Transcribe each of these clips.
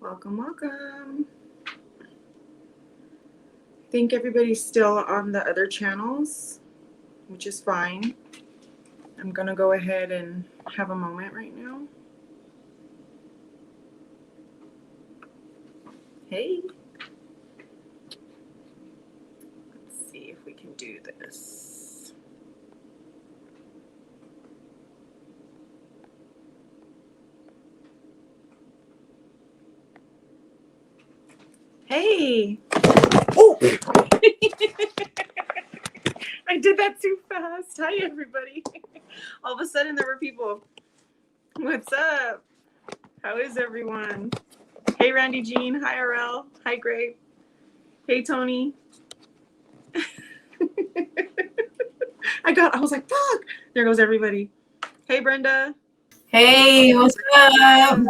Welcome, welcome. I think everybody's still on the other channels, which is fine. I'm going to go ahead and have a moment right now. Hey. Let's see if we can do this. Hey. Oh. I did that too fast. Hi, everybody. All of a sudden, there were people. What's up? How is everyone? Hey, Randy Jean. Hi, RL. Hi, Gray. Hey, Tony. I was like, fuck. There goes everybody. Hey, Brenda. Hey, what's up?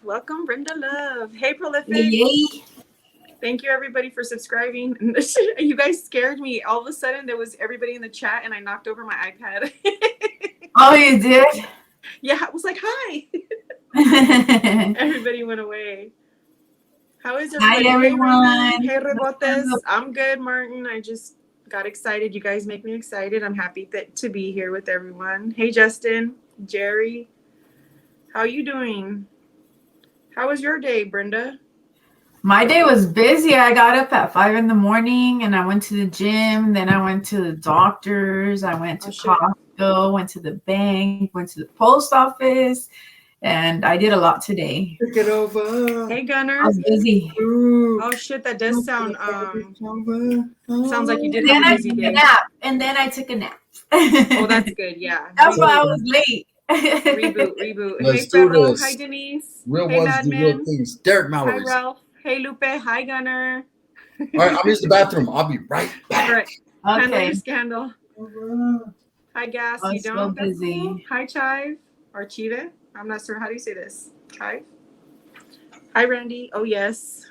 Welcome, Brenda Love. Hey, Prolific. Yay. Thank you, everybody, for subscribing. You guys scared me. All of a sudden, there was everybody in the chat, and I knocked over my iPad. Oh, you did? Yeah, I was like, hi. Everybody went away. How is everybody? Hi, everyone. Hey, Rebotes. I'm good, Martin. I just got excited. You guys make me excited. I'm happy to be here with everyone. Hey, Justin, Jerry. How you doing? How was your day, Brenda? My day was busy. I got up at 5 in the morning and I went to the gym. Then I went to the doctors. I went to Costco, went to the bank, went to the post office. And I did a lot today. Pick it over. Hey, Gunner. I was busy. Ooh. Oh, shit. That does sound, sounds like you did have a busy day. And then I took a nap. Oh, that's good. Yeah. That's why I was late. Reboot. Let's Hey, do Ferro. this. Hi, Denise. Real hey, ones do real Madman. things. Derek Hi, Mallory. Ralph. Hey, Lupe. Hi, Gunner. All right, I'll use the bathroom. I'll be right back. All right. Handle Okay. your scandal. Hi, Gas. I You was don't? so That's busy. cool. Hi, Chive. Or Chive. I'm not sure. How do you say this? Chive. Hi, Randy. Oh, yes.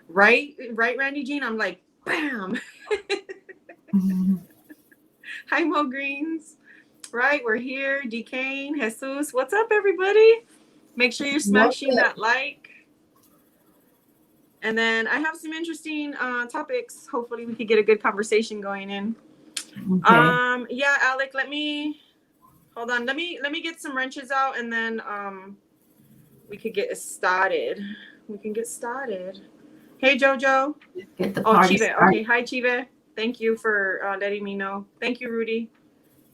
Right, Randy Jean. I'm like, bam. Hi, Mo Greens. Right, we're here. Decane, Jesus. What's up, everybody? Make sure you're smashing that like. And then I have some interesting topics. Hopefully, we could get a good conversation going in. Okay. Yeah, Alec. Hold on. Let me get some wrenches out, and then we could get started. We can get started. Hey, Jojo. Get the party Chive. started. Okay, hi, Chive. Thank you for letting me know. Thank you, Rudy.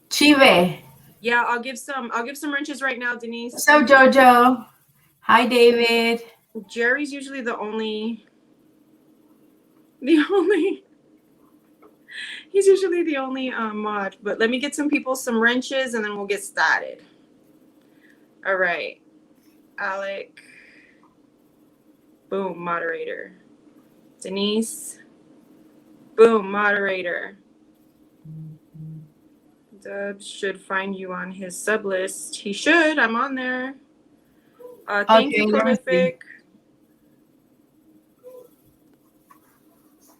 Chive. Yeah, I'll give some wrenches right now, Denise. What's up, Jojo? Hi, David. Jerry's usually the only. He's usually the only mod. But let me get some people some wrenches, and then we'll get started. All right, Alec. Boom, moderator. Denise. Boom, moderator. Dubs should find you on his sub list. He should. I'm on there. Thank you, Prolific.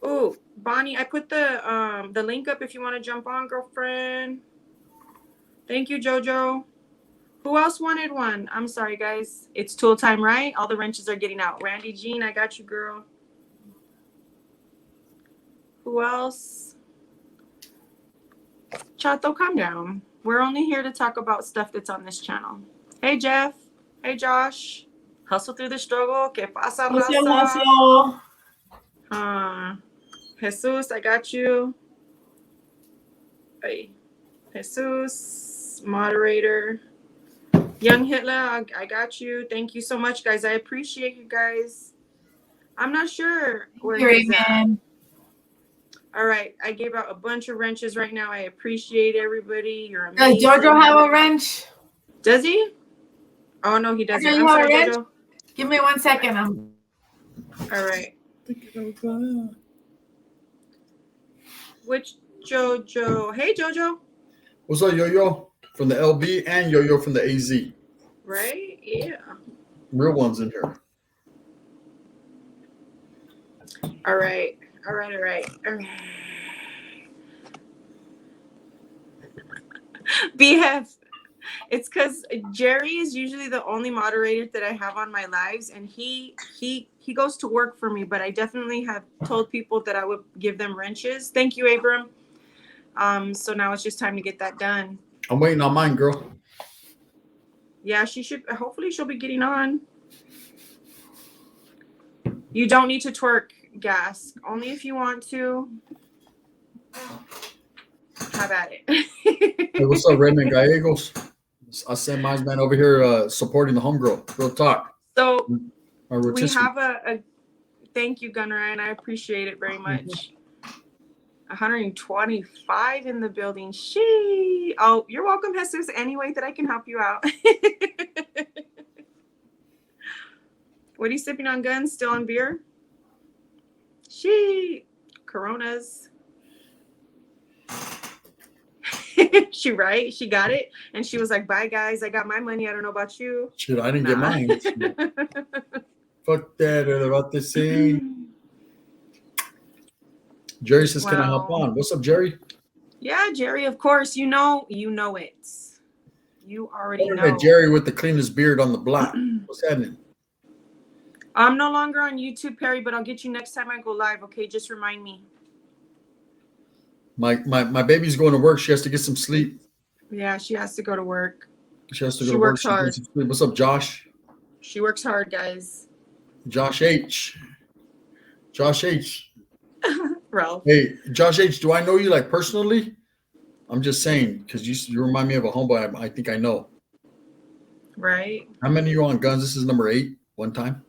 Ooh, Bonnie, I put the link up if you want to jump on, girlfriend. Thank you, Jojo. Who else wanted one? I'm sorry, guys. It's tool time, right? All the wrenches are getting out. Randy Jean, I got you, girl. Who else? Chato, calm down. We're only here to talk about stuff that's on this channel. Hey, Jeff. Hey, Josh. Hustle through the struggle. Que pasa, raza? Jesus, I got you. Hey, Jesus, moderator. Young Hitler, I got you. Thank you so much, guys. I appreciate you guys. I'm not sure where he's at. All right, I gave out a bunch of wrenches right now. I appreciate everybody. You're amazing. Does Jojo have a wrench? Does he? Oh, no, he doesn't. I'm sorry, Jojo. Give me 1 second. All right. Which Jojo? Hey, Jojo. What's up, Yo-Yo from the LB and Yo-Yo from the AZ? Right? Yeah. Real ones in here. All right. BF. It's because Jerry is usually the only moderator that I have on my lives, and he goes to work for me. But I definitely have told people that I would give them wrenches. Thank you, Abram. So now it's just time to get that done. I'm waiting on mine, girl. Yeah, she should. Hopefully, she'll be getting on. You don't need to twerk, Gas. Only if you want to. Have at it. Hey, what's up, Raymond Gallegos? I sent my man over here supporting the homegirl. Real talk. So Our we rotisserie. have a thank you, Gunnar, and I appreciate it very much. 125 in the building. Oh, you're welcome, Jesus. Any way that I can help you out. What are you sipping on, Guns? Still on beer? Coronas. She right? She got it, and she was like, "Bye, guys. I got my money. I don't know about you." Shit, I didn't get mine. Fuck that. They're about to say. Jerry says, "Can I hop on?" What's up, Jerry? Yeah, Jerry. Of course, you know it. You already know. That Jerry with the cleanest beard on the block. What's happening? I'm no longer on YouTube, Perry, but I'll get you next time I go live. Okay, just remind me. My baby's going to work. She has to get some sleep. Yeah, she has to go to work. She has to go to work. She works hard. What's up, Josh? She works hard, guys. Josh H. Ralph. Hey, Josh H. Do I know you like personally? I'm just saying because you remind me of a homeboy. I think I know. Right. How many are you on Guns? This is number 8. One time.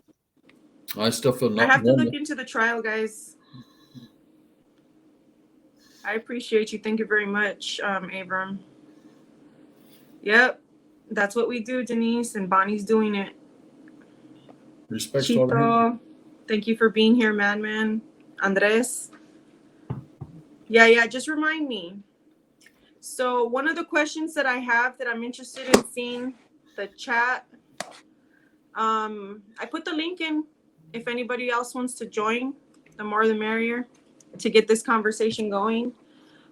I still feel I have to look into the trial, guys. I appreciate you. Thank you very much, Abram. Yep. That's what we do, Denise, and Bonnie's doing it. Respect Chito, to all thank you for being here, Madman. Andres. Yeah, just remind me. So one of the questions that I have that I'm interested in seeing the chat, I put the link in if anybody else wants to join, the more the merrier, to get this conversation going.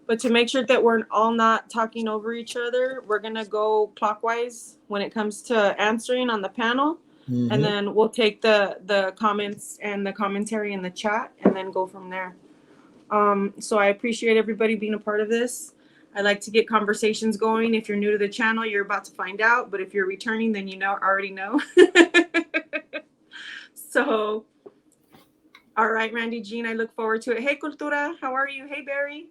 But to make sure that we're all not talking over each other, we're going to go clockwise when it comes to answering on the panel. Mm-hmm. And then we'll take the comments and the commentary in the chat and then go from there. So I appreciate everybody being a part of this. I like to get conversations going. If you're new to the channel, you're about to find out. But if you're returning, then you already know. So, all right, Randy Jean, I look forward to it. Hey, Cultura, how are you? Hey, Barry.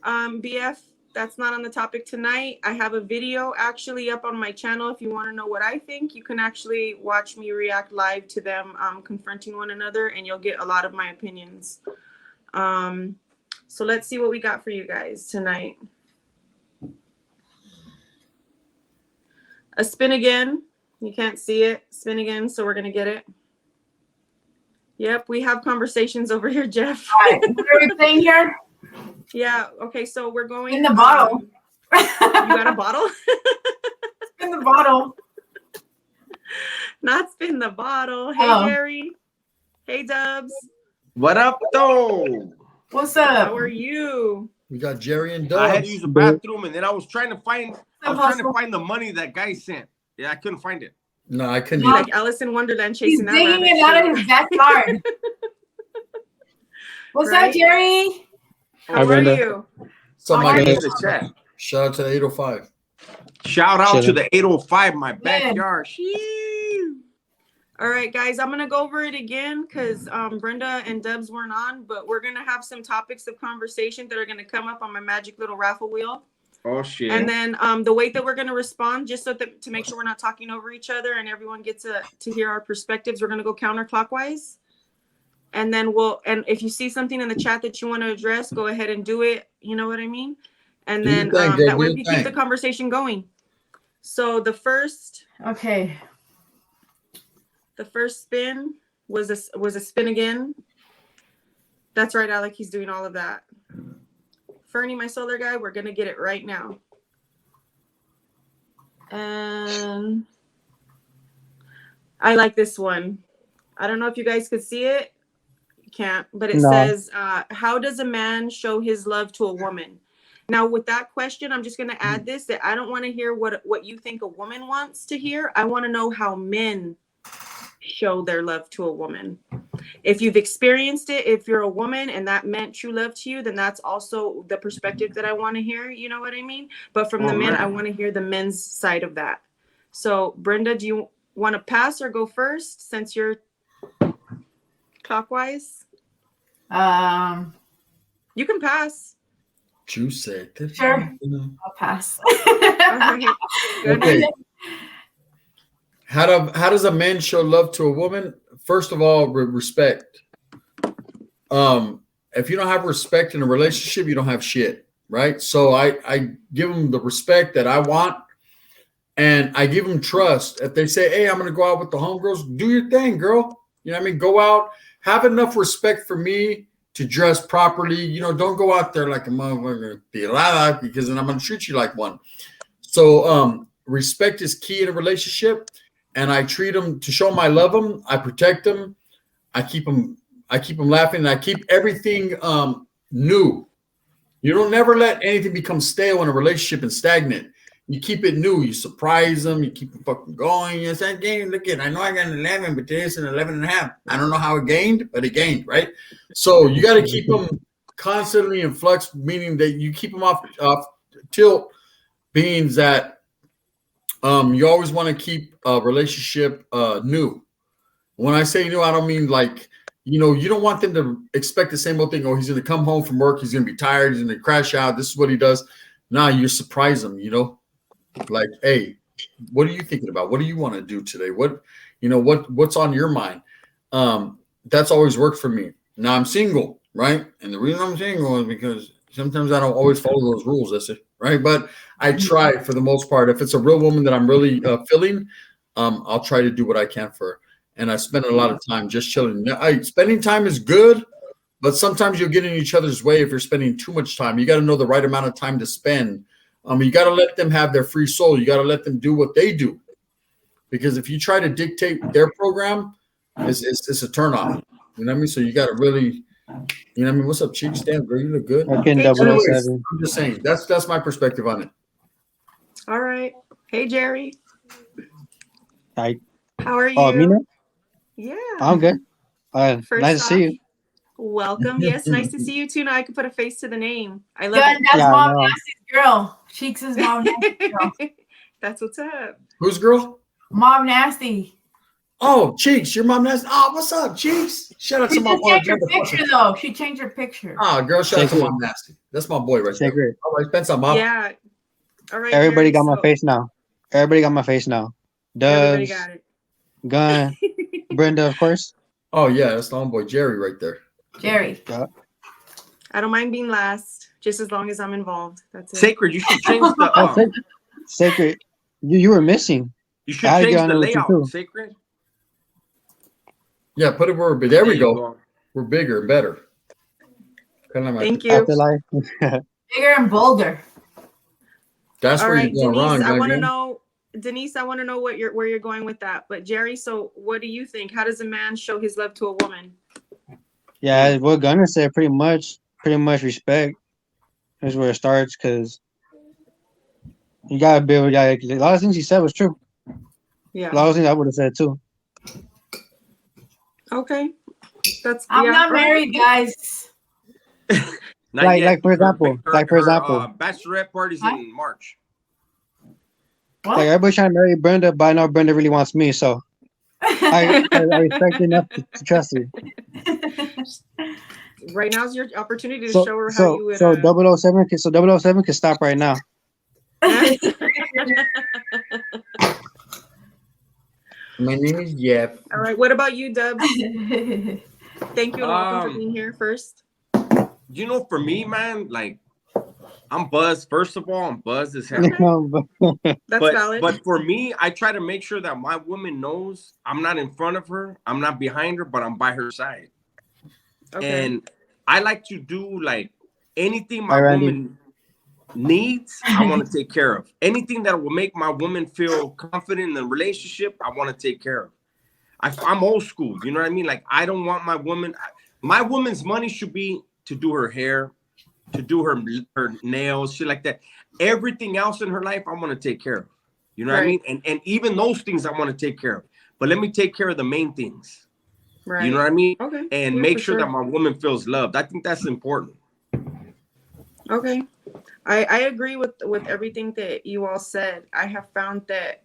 BF, that's not on the topic tonight. I have a video actually up on my channel. If you want to know what I think, you can actually watch me react live to them confronting one another, and you'll get a lot of my opinions. So let's see what we got for you guys tonight. A spin again. You can't see it. Spin again, so we're going to get it. Yep, we have conversations over here, Jeff. All right, what are we playing here? Yeah, okay, so we're going... In the bottle. You got a bottle? Spin the bottle. Not spin the bottle. Hey, Jerry. Hey, Dubs. What up, though? What's up? How are you? We got Jerry and Dubs. I had to use the bathroom, and then I was trying to find the money that guy sent. Yeah, I couldn't find it. No, I couldn't. Like Alice in Wonderland chasing that rabbit. He's digging it out of his backyard. What's up, Jerry? How are you? So my chat. Shout out to the 805. Shout out to the 805, my backyard. All right, guys, I'm going to go over it again because Brenda and Dubs weren't on, but we're going to have some topics of conversation that are going to come up on my magic little raffle wheel. Oh, shit. And then the way that we're going to respond, just so that to make sure we're not talking over each other and everyone gets to hear our perspectives, we're going to go counterclockwise. And then and if you see something in the chat that you want to address, go ahead and do it. You know what I mean? And then that way we keep the conversation going. So the first spin was a spin again. That's right, Alec. He's doing all of that. Fernie, my solar guy, we're going to get it right now. And I like this one. I don't know if you guys could see it. You can't, but it says, how does a man show his love to a woman? Now, with that question, I'm just going to add this, that I don't want to hear what you think a woman wants to hear. I want to know how men show their love to a woman. If you've experienced it, if you're a woman and that meant true love to you, then that's also the perspective that I want to hear. You know what I mean? But from the men, I want to hear the men's side of that. So, Brenda, do you want to pass or go first since you're clockwise? You can pass. You said that. Sure. I'll pass. Okay. How does a man show love to a woman? First of all, respect. If you don't have respect in a relationship, you don't have shit, right? So I give them the respect that I want, and I give them trust. If they say, "Hey, I'm going to go out with the homegirls," do your thing, girl. You know what I mean? Go out, have enough respect for me to dress properly. You know, don't go out there like a motherfucker because then I'm going to treat you like one. So respect is key in a relationship, and I treat them to show them I love them. I protect them. I keep them laughing, and I keep everything new. You don't never let anything become stale in a relationship and stagnant. You keep it new. You surprise them. You keep them fucking going. You say, "Game, look at, I know I got an 11, but today's an 11.5. I don't know how it gained, but it gained, right?" So you got to keep them constantly in flux, meaning that you keep them off tilt, means that you always want to keep a relationship new. When I say new, I don't mean like, you know, you don't want them to expect the same old thing. Oh, he's going to come home from work. He's going to be tired. He's going to crash out. This is what he does. Nah, you surprise them, you know, like, "Hey, what are you thinking about? What do you want to do today? What's on your mind?" That's always worked for me. Now I'm single, right? And the reason I'm single is because sometimes I don't always follow those rules, that's it, right? But I try for the most part. If it's a real woman that I'm really feeling, I'll try to do what I can for her. And I spend a lot of time just chilling. Now, spending time is good, but sometimes you'll get in each other's way if you're spending too much time. You got to know the right amount of time to spend. You got to let them have their free soul. You got to let them do what they do. Because if you try to dictate their program, it's a turn off. You know what I mean? So you got to really, you know what I mean? What's up, Cheeks? Damn, girl, you look good. Okay, Anyways, 007. I'm just saying, that's my perspective on it. All right. Hey, Jerry. Hi. How are you? Oh, me now? Yeah. I'm good. First Nice to see you. Welcome. Yes, nice to see you too. Now I can put a face to the name. I love Good, it. that's Yeah, I Mom know. Nasty's girl. Cheeks is Mom Nasty's girl. That's what's up. Who's girl? Mom Nasty. Oh, Cheeks, your mom. Oh, what's up, Cheeks? Shout out She to my just boy. changed her picture though. She changed her picture. Oh, girl, shout out to Secret. Mom Nasty. That's my boy right there. Secret. All right, spend some, Mom. Yeah. All right. Everybody Jerry, got my face now. Everybody got my face now. Everybody Does got it. Gun, Brenda, of course. Oh, yeah, that's the homeboy Jerry right there. Jerry. I don't mind being last, just as long as I'm involved. That's it. Sacred, you should change the Oh, Sacred. You were missing. you should I had to change get on the there with you, layout, too. Sacred. Yeah, put it where we're big. There we you go. We're bigger and better. Kind of like Thank you. Afterlife. Bigger and bolder. that's All where right, you're going Denise, wrong. I want to Again. know, Denise, I want to know where you're going with that. But Jerry, so what do you think? How does a man show his love to a woman? Yeah, what Gunner said, pretty much respect is where it starts, because you gotta build. A lot of things he said was true. Yeah. A lot of things I would have said too. Okay. I'm yeah, not right. married, guys. Not Like- yet. like for example- bachelorette parties Huh? in March. What? Like, everybody's trying to marry Brenda, but I know Brenda really wants me, so I respect you enough to trust you. Right now's your opportunity to So, show her how you would. 007 can stop right now. My name is Jeff. All right. What about you, Dubs? Thank you and welcome for being here first. You know, for me, man, like, I'm buzzed. First of all, I'm buzzed as hell. That's valid. But for me, I try to make sure that my woman knows I'm not in front of her, I'm not behind her, but I'm by her side. Okay. And I like to do like anything my Hi, Randy. woman needs, I want to take care of. Anything that will make my woman feel confident in the relationship, I want to take care of. I'm old school, you know what I mean? Like, I don't want my woman's money should be to do her hair, to do her nails, shit like that. Everything else in her life, I want to take care of. You know what I mean? And even those things I want to take care of. But let me take care of the main things. Right. You know what I mean? Okay. And make sure that my woman feels loved. I think that's important. Okay. I agree with everything that you all said. I have found that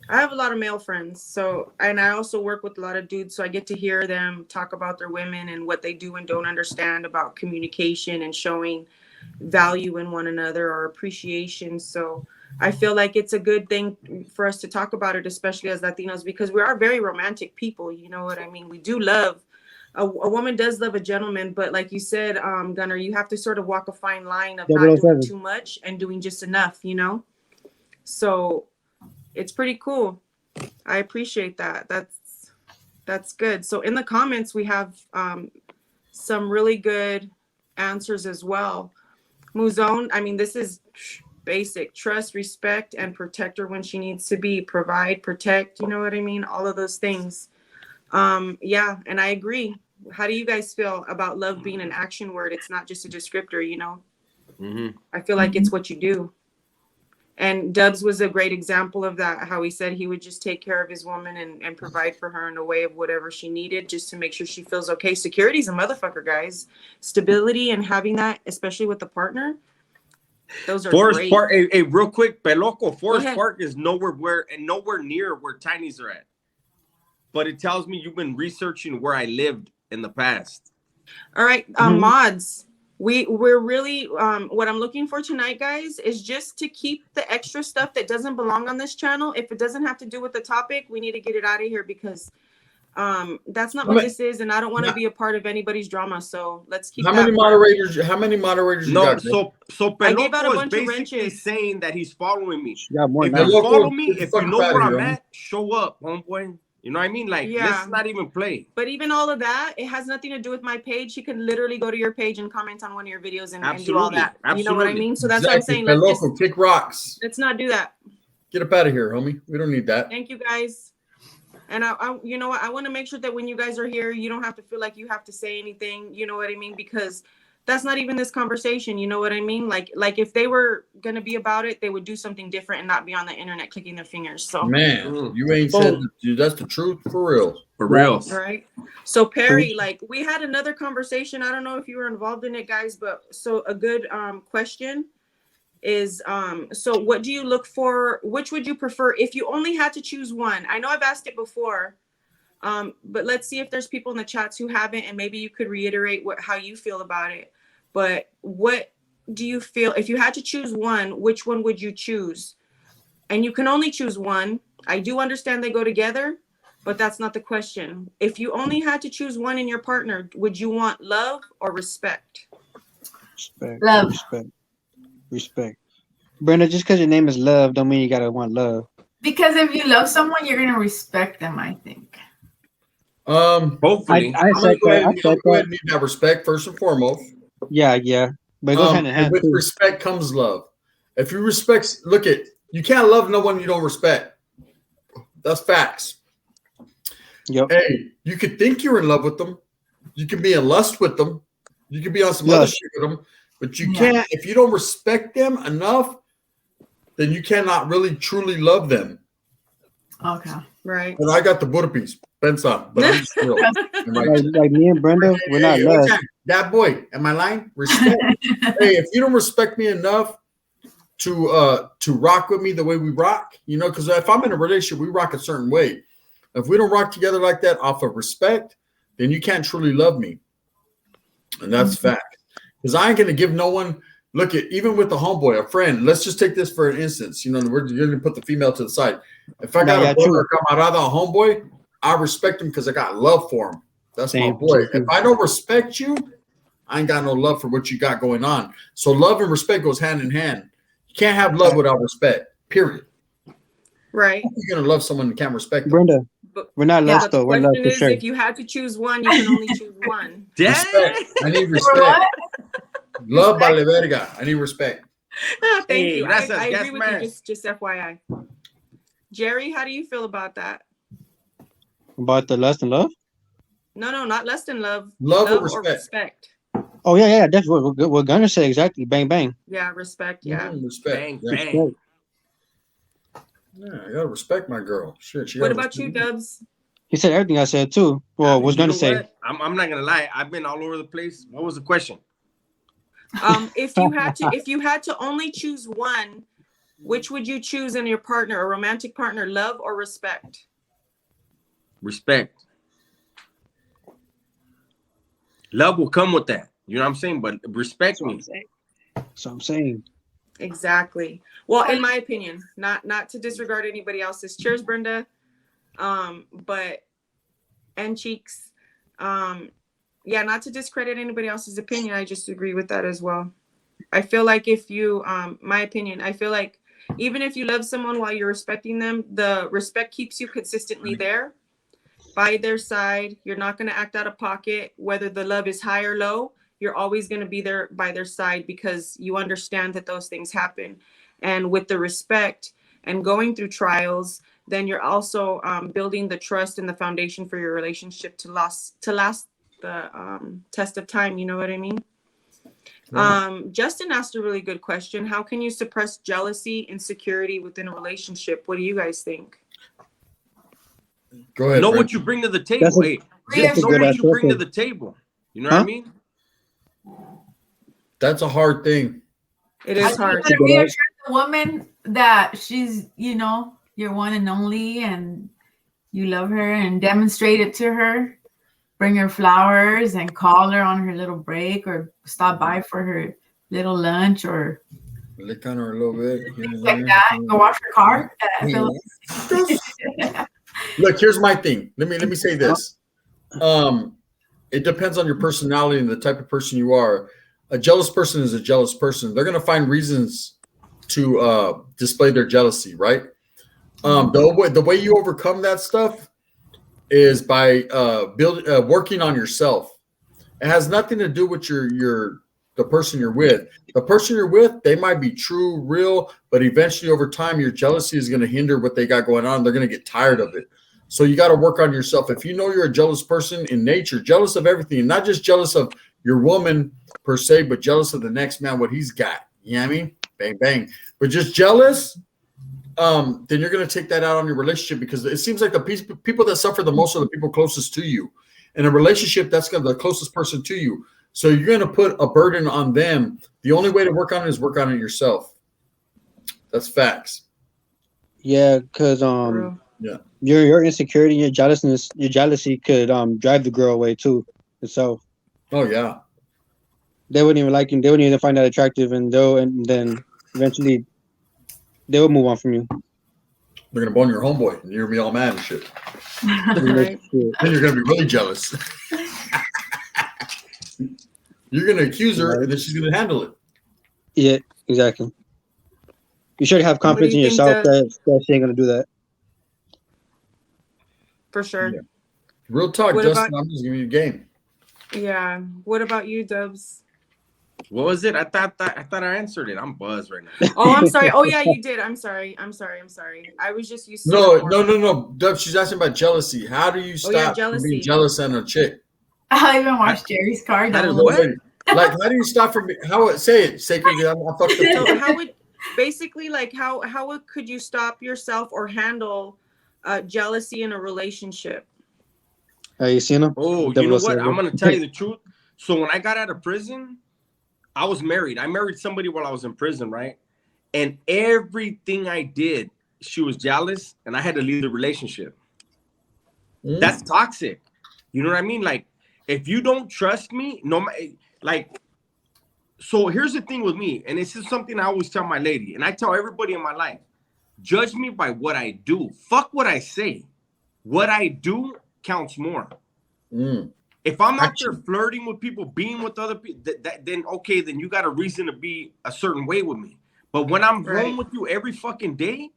I have a lot of male friends. So, and I also work with a lot of dudes. So I get to hear them talk about their women and what they do and don't understand about communication and showing value in one another or appreciation. So I feel like it's a good thing for us to talk about it, especially as Latinos, because we are very romantic people. You know what I mean? We do love, a woman does love a gentleman, but like you said, Gunnar, you have to sort of walk a fine line of not doing too much and doing just enough, you know? So it's pretty cool. I appreciate that. That's good. So in the comments, we have some really good answers as well. Muzone, I mean, this is basic: trust, respect, and protect her when she needs to be. Provide, protect, you know what I mean? All of those things. Yeah, and I agree. How do you guys feel about love being an action word? It's not just a descriptor, you know? I feel like it's what you do. And Dubs was a great example of that, how he said he would just take care of his woman and provide for her in a way of whatever she needed, just to make sure she feels okay. Security is a motherfucker, guys. Stability and having that, especially with the partner, those are Forest great. Park, hey, real quick, Peloco, Forest Park is nowhere near where Tiny's are at. But it tells me you've been researching where I lived in the past. All right, mods. We're really what I'm looking for tonight, guys, is just to keep the extra stuff that doesn't belong on this channel. If it doesn't have to do with the topic, we need to get it out of here, because that's not what this is, and I don't want to be a part of anybody's drama. So let's keep. How many moderators you got? So Peloco is basically saying that he's following me. Yeah, if you follow me, if you know where I'm at, show up, homeboy. You know what I mean? Like, let's not even play. But even all of that, it has nothing to do with my page. She can literally go to your page and comment on one of your videos and do all that. You know what I mean? So that's what I'm saying. Let's just kick rocks. Let's not do that. Get up out of here, homie. We don't need that. Thank you, guys. And I you know what? I want to make sure that when you guys are here, you don't have to feel like you have to say anything. You know what I mean? Because that's not even this conversation. You know what I mean? Like if they were going to be about it, they would do something different and not be on the internet clicking their fingers. So man, you ain't said that, dude. That's the truth for real. For real. Right. So Perry, like, we had another conversation. I don't know if you were involved in it, guys, but so a good question is so what do you look for? Which would you prefer if you only had to choose one? I know I've asked it before. But let's see if there's people in the chats who haven't, and maybe you could reiterate how you feel about it. But what do you feel if you had to choose one? Which one would you choose? And you can only choose one. I do understand they go together, but that's not the question. If you only had to choose one in your partner, would you want love or respect? Respect. Love. Respect. Brenda, just because your name is Love don't mean you gotta want love. Because if you love someone, you're gonna respect them, I think. Hopefully, I go ahead and need that respect first and foremost. Yeah, but it goes hand in hand. With respect comes love. If you respect, you can't love no one you don't respect. That's facts. Yep. Hey, you could think you're in love with them. You can be in lust with them. You can be on some other shit with them. But you can't, if you don't respect them enough, then you cannot really truly love them. Okay. Right. But I got the Buddha piece. Benson, but I'm still like me and Brenda, we're not love. That boy, am I lying? Respect. Hey, if you don't respect me enough to rock with me the way we rock, you know, because if I'm in a relationship, we rock a certain way. If we don't rock together like that off of respect, then you can't truly love me. And that's fact. Because I ain't gonna give no one. Look at, even with the homeboy, a friend. Let's just take this for an instance. You know, you're gonna put the female to the side. If I got a brother, camarada, a homeboy, I respect him because I got love for him. That's my boy. If I don't respect you, I ain't got no love for what you got going on. So love and respect goes hand in hand. You can't have love without respect. Period. Right. You're gonna love someone that can't respect them. Brenda, we're not love though. We're love for sure. If you had to choose one, you can only choose one. Respect. I need respect. Love vale verga. I need respect. Thank you. I agree with you. Just FYI. Jerry, how do you feel about that? About the lust and love? No, not lust and love. Love or respect? Oh yeah, definitely. We're gonna say exactly. Bang bang. Yeah, respect. Yeah. Respect. Bang, Yeah. bang. Yeah, I gotta respect my girl. Shit, she What gotta about you, respect me. Dubs? He said everything I said too. Well, was You gonna know say. what? I'm not gonna lie. I've been all over the place. What was the question? If you had to only choose one, which would you choose in your partner, a romantic partner, love or respect? Respect. Love will come with that. You know what I'm saying? But respect me. So I'm saying. Exactly. Well, in my opinion, not to disregard anybody else's. Cheers, Brenda. But and Cheeks. Yeah, not to discredit anybody else's opinion. I just agree with that as well. I feel like if you, my opinion, I feel like even if you love someone while you're respecting them, the respect keeps you consistently there by their side. You're not going to act out of pocket, whether the love is high or low. You're always going to be there by their side because you understand that those things happen. And with the respect and going through trials, then you're also building the trust and the foundation for your relationship to last the test of time. You know what I mean? Justin asked a really good question. How can you suppress jealousy, insecurity within a relationship? What do you guys think? Go ahead. Know Brent. what you bring to the table. Hey, that's a know good what you bring to question. the table. You know what I mean? That's a hard thing. It is hard. You reassure the woman that she's, your one and only, and you love her, and demonstrate it to her. Bring her flowers and call her on her little break, or stop by for her little lunch, or Lick on her a little bit. things like that. Go wash her car. Look, here's my thing. Let me say this. It depends on your personality and the type of person you are. A jealous person is a jealous person. They're gonna find reasons to display their jealousy, right? The way you overcome that stuff is by working on yourself. It has nothing to do with the person you're with. The person you're with, they might be true, real, but eventually over time, your jealousy is going to hinder what they got going on. They're going to get tired of it. So you got to work on yourself. If you know you're a jealous person in nature, jealous of everything, and not just jealous of your woman per se, but jealous of the next man, what he's got. You know what I mean? Bang, bang. But just jealous, then you're going to take that out on your relationship, because it seems like the people that suffer the most are the people closest to you. In a relationship, that's going to be the closest person to you. So you're going to put a burden on them. The only way to work on it is work on it yourself. That's facts. Yeah, because your insecurity, your jealousy could drive the girl away too itself. Oh yeah. They wouldn't even like you. They wouldn't even find that attractive, and then eventually they will move on from you. They're gonna bone your homeboy, and you're gonna be all mad and shit. Right. Then you're gonna be really jealous. You're gonna accuse her, and then she's gonna handle it. Yeah, exactly. You should have confidence in yourself that she ain't gonna do that. For sure. Yeah. Real talk, What Justin. about- I'm just giving you a game. Yeah. What about you, Dubs? What was it? I thought I answered it. I'm buzzed right now. Oh, I'm sorry. Oh, yeah, you did. I'm sorry. I was just used to No. Dub, she's asking about jealousy. How do you stop from being jealous on a chick? I even watched Jerry's car. How does Double. what? Like, how do you stop from say it sacredly? I fucked up. So how would basically like how could you stop yourself or handle jealousy in a relationship? You seen him? Oh, you know what? I'm gonna tell you the truth. So when I got out of prison, I was married. I married somebody while I was in prison, right? And everything I did, she was jealous, and I had to leave the relationship. That's toxic. You know what I mean? Like, if you don't trust me, so here's the thing with me, and this is something I always tell my lady, and I tell everybody in my life: judge me by what I do. Fuck what I say. What I do counts more. If I'm out there flirting with people, being with other people, then okay, then you got a reason to be a certain way with me. But when I'm home with you every fucking day,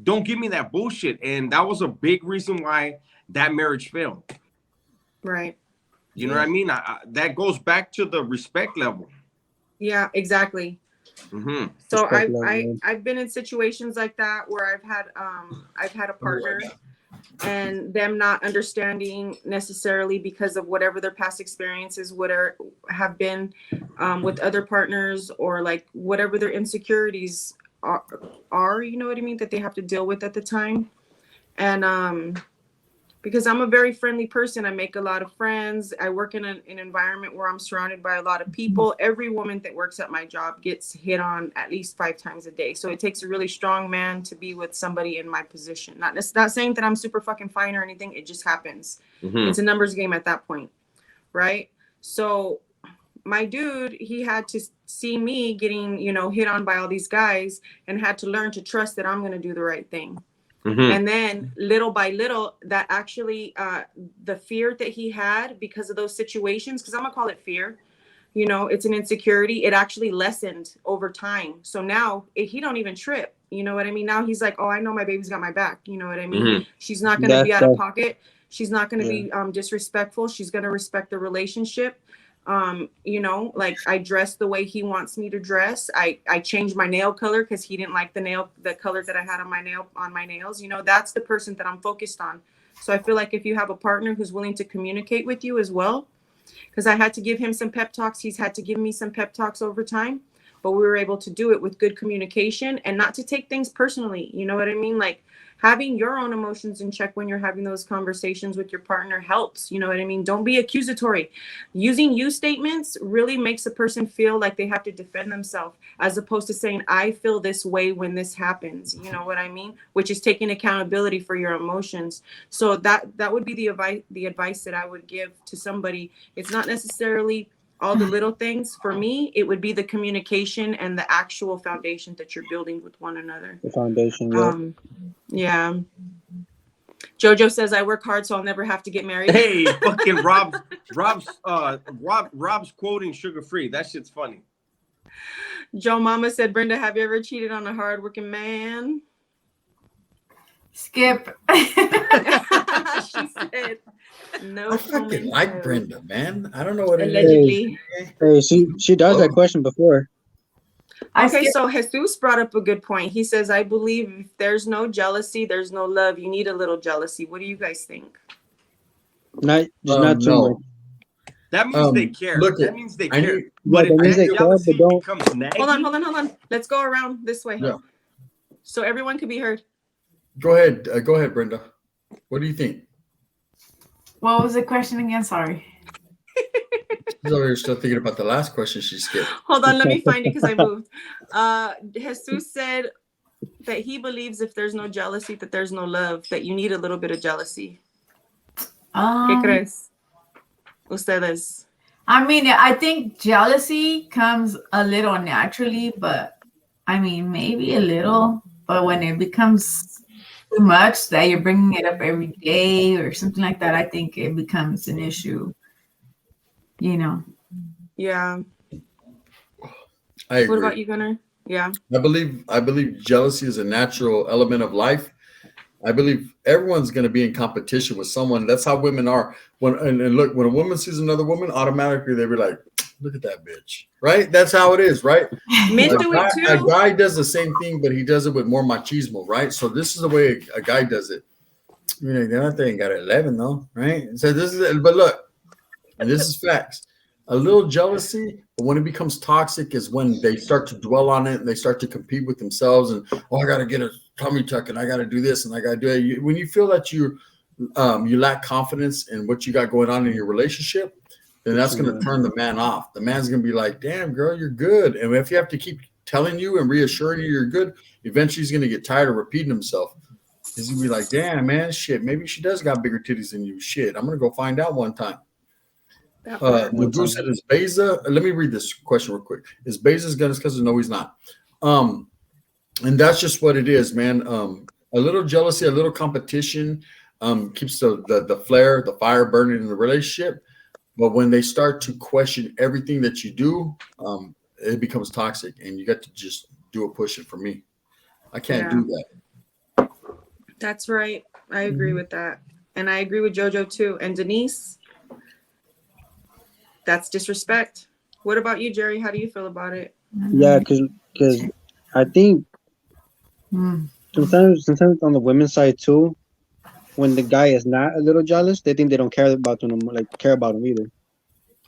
don't give me that bullshit. And that was a big reason why that marriage failed. Right. You know what I mean? That goes back to the respect level. Yeah, exactly. Mm-hmm. So I've been in situations like that where I've had a partner and them not understanding necessarily because of whatever their past experiences have been with other partners, or like whatever their insecurities are, you know what I mean, that they have to deal with at the time. And because I'm a very friendly person, I make a lot of friends. I work in an environment where I'm surrounded by a lot of people. Every woman that works at my job gets hit on at least 5 times a day. So it takes a really strong man to be with somebody in my position. Not saying that I'm super fucking fine or anything. It just happens. It's a numbers game at that point, right? So my dude, he had to see me getting, you know, hit on by all these guys, and had to learn to trust that I'm going to do the right thing. And then little by little, that actually the fear that he had because of those situations, because I'm gonna call it fear, you know, it's an insecurity, it actually lessened over time. So now he don't even trip, you know what I mean? Now he's like, oh, I know my baby's got my back, you know what I mean? She's not gonna be out of pocket, she's not gonna be disrespectful, she's gonna respect the relationship. You know, like I dress the way he wants me to dress. I changed my nail color because he didn't like the color that I had on my nails. You know, that's the person that I'm focused on. So I feel like if you have a partner who's willing to communicate with you as well, because I had to give him some pep talks, he's had to give me some pep talks over time, but we were able to do it with good communication and not to take things personally. You know what I mean? Like having your own emotions in check when you're having those conversations with your partner helps. You know what I mean? Don't be accusatory. Using you statements really makes a person feel like they have to defend themselves, as opposed to saying, I feel this way when this happens. You know what I mean? Which is taking accountability for your emotions. So that would be the advice that I would give to somebody. It's not necessarily all the little things. For me, it would be the communication and the actual foundation that you're building with one another. The foundation, yeah. Jojo says, I work hard so I'll never have to get married. Hey, fucking Rob's quoting Sugar Free. That shit's funny. Joe Mama said, Brenda, have you ever cheated on a hardworking man? Skip. She said, no. I fucking like Brenda, man. I don't know what it allegedly is. Hey, she does that question before. Okay, so Jesus brought up a good point. He says, I believe if there's no jealousy, there's no love. You need a little jealousy. What do you guys think? Not too much. That means they care. That means they care. But if that jealousy becomes nagging, hold on. Let's go around this way. Yeah. So everyone can be heard. Go ahead, Brenda. What do you think? What was the question again? Sorry. She's over here still thinking about the last question she skipped. Hold on, let me find it because I moved. Jesus said that he believes if there's no jealousy, that there's no love, that you need a little bit of jealousy. ¿Qué crees? Ustedes. I mean, I think jealousy comes a little naturally, but I mean, maybe a little. But when it becomes too much that you're bringing it up every day or something like that, I think it becomes an issue. You know. Yeah. I agree. What about you, Gunnar? Yeah. I believe jealousy is a natural element of life. I believe everyone's going to be in competition with someone. That's how women are. And look, when a woman sees another woman, automatically they be like, "Look at that bitch," right? That's how it is, right? Men do it too. A guy does the same thing, but he does it with more machismo, right? So this is the way a guy does it. You know, that thing got 11 though, right? So this is, but look. And this is facts. A little jealousy, but when it becomes toxic is when they start to dwell on it and they start to compete with themselves and, I got to get a tummy tuck and I got to do this and I got to do it. When you feel that you lack confidence in what you got going on in your relationship, then that's going to turn the man off. The man's going to be like, damn, girl, you're good. And if you have to keep telling you and reassuring you you're good, eventually he's going to get tired of repeating himself. He's going to be like, damn, man, shit, maybe she does got bigger titties than you. Shit, I'm going to go find out one time. Magoo said, is Beza, let me read this question real quick. Is Beza's gun his cousin? No, he's not. And that's just what it is, man. A little jealousy, a little competition keeps the flare, the fire burning in the relationship. But when they start to question everything that you do, it becomes toxic and you got to just do a push it for me. I can't do that. That's right. I agree with that. And I agree with Jojo too. And Denise, that's disrespect. What about you, Jerry? How do you feel about it? Yeah, because I think sometimes on the women's side too, when the guy is not a little jealous, they think they don't care about them, like care about him either.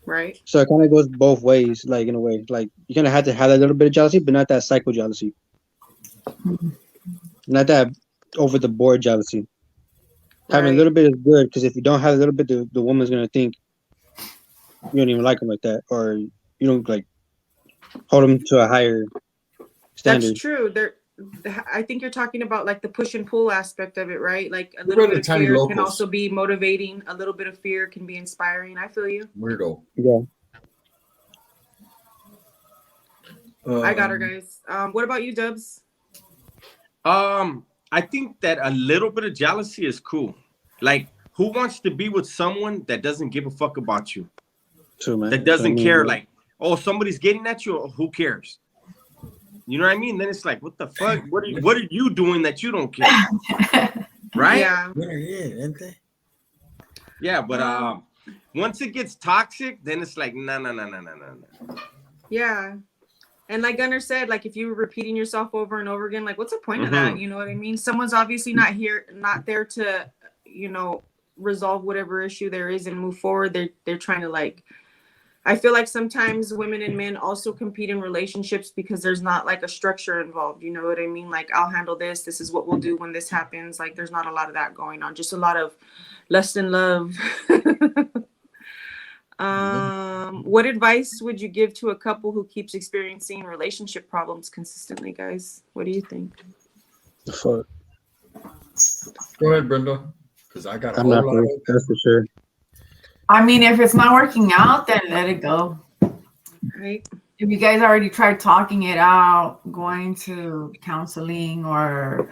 Right. So it kind of goes both ways, like in a way, like you kind of have to have a little bit of jealousy, but not that psycho jealousy, not that over the board jealousy. Having a little bit is good because if you don't have a little bit, the woman's gonna think you don't even like him like that, or you don't like hold him to a higher standard. That's true. I think you're talking about like the push and pull aspect of it, right? Like a little bit of fear can also be motivating. A little bit of fear can be inspiring. I feel you. Weirdo. Yeah. I got her, guys. What about you, Dubs? I think that a little bit of jealousy is cool. Like, who wants to be with someone that doesn't give a fuck about you? True, man. That doesn't care. Like, oh, somebody's getting at you. Who cares? You know what I mean? Then it's like, what the fuck? What are you doing that you don't care? Right? Yeah. Yeah, but once it gets toxic, then it's like, no. Yeah. And like Gunnar said, like if you were repeating yourself over and over again, like what's the point of that? You know what I mean? Someone's obviously not there to, resolve whatever issue there is and move forward. They're trying to like, I feel like sometimes women and men also compete in relationships because there's not like a structure involved. You know what I mean? Like I'll handle this. This is what we'll do when this happens. Like there's not a lot of that going on. Just a lot of lust and love. What advice would you give to a couple who keeps experiencing relationship problems consistently, guys? What do you think? Fuck. Go ahead, Brenda. Because I got. I'm not for it. That's for sure. I mean, if it's not working out, then let it go. Right. If you guys already tried talking it out, going to counseling or